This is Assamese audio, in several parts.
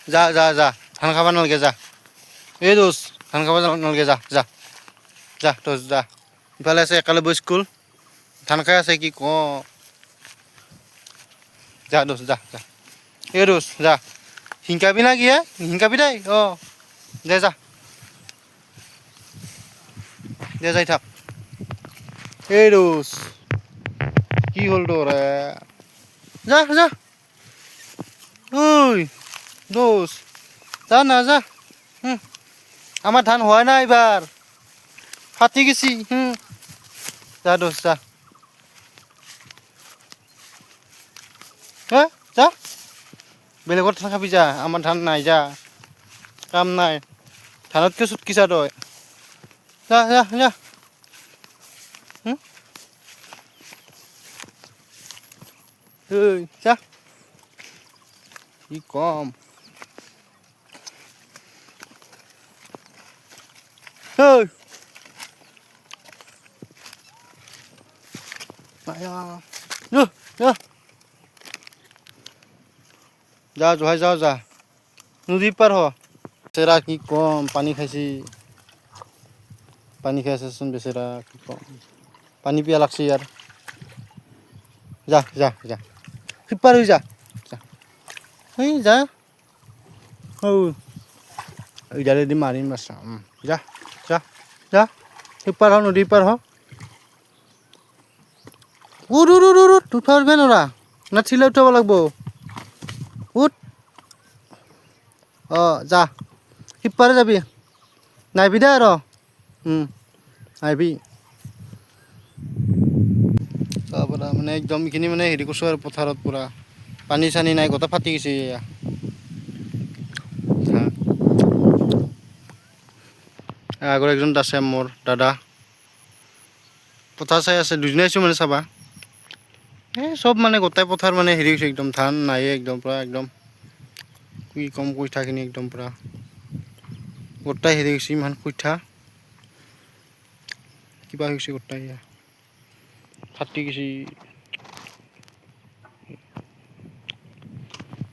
যা যা যা ধান খাব নালাগে যা এই দোষ ধান খাব নালাগে যা যা যা দোষ যা ইফালে আছে একেলগে স্কুল ধান খাই আছে কি ক যা দোষ যা যা এই দোষ যা হিংকাবি না কি হে হিংকাবি দেই দে যা দে যাই থাক এই দোষ কি হ'ল তোৰ যা যা ঐ দোষ যা না যা আমার ধান হয় না এবার ফাটি গেছি যা দোষ যা হ্যাঁ যা বেলেগত ধান খাবি যা আমার ধান নাই যা কাম নাই ধানতকে চুটকিছা তই যা যা যা যা কি কম যা জহাই যাও যা নদী পার হ বেচেরা কি কম পানী খাইছি পানী খাই আছেচোন বেচেরা কি কম পানী পিয়া লাগছে ইয়াৰ যা যা যা সিপাৰ হৈ যা এই যা এইডালেদি মাৰিম বাচা যা যা যা সিপাৰ হ নদী পাৰ হ উঠ পাৰবে নৰা না চিলাই উঠাব লাগব উঠ যা সিপাৰে যাবি নাইবি দে আৰু নাইবি তাৰপৰা মানে একদম এইখিনি মানে হেৰি কৰিছোঁ আৰু পথাৰত পূৰা পানী চানী নাই গোটেই ফাটি গৈছে এয়া আগৰ একজন আছে মোৰ দাদা পথাৰ চাই আছে দুজনে আহিছোঁ মানে চাবা এই চব মানে গোটেই পথাৰ মানে হেৰি হৈছে একদম ধান নায়ে একদম পূৰা একদম কি কম কইঠাখিনি একদম পূৰা গোটেই হেৰি হৈছে ইমান কইঠা কিবা হৈছে গোটেই ফাটি গৈছে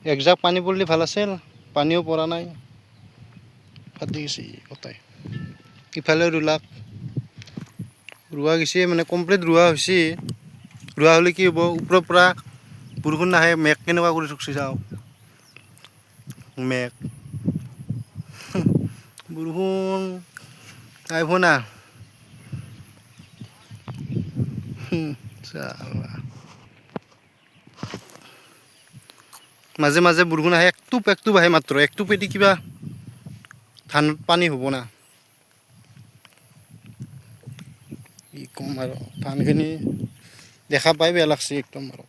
একজাক পানী পৰিলে ভাল আছিল পানীও পৰা নাই ফাটি গৈছে গোটেই ইফালে ৰোৱা গৈছে মানে কমপ্লিট ৰোৱা হৈছে ৰোৱা হ'লে কি হ'ব ওপৰৰ পৰা বৰষুণ নাহে মেঘ কেনেকুৱা কৰি থৈছে চাওঁ মেঘ বৰষুণ আহিব না মাজে মাজে বৰষুণ আহে একটুপ আহে মাত্ৰ একটুপেদি কিবা ধানত পানী হ'ব না কি ক'ম আৰু ধানখিনি দেখা পাই বেয়া লাগছে একদম আৰু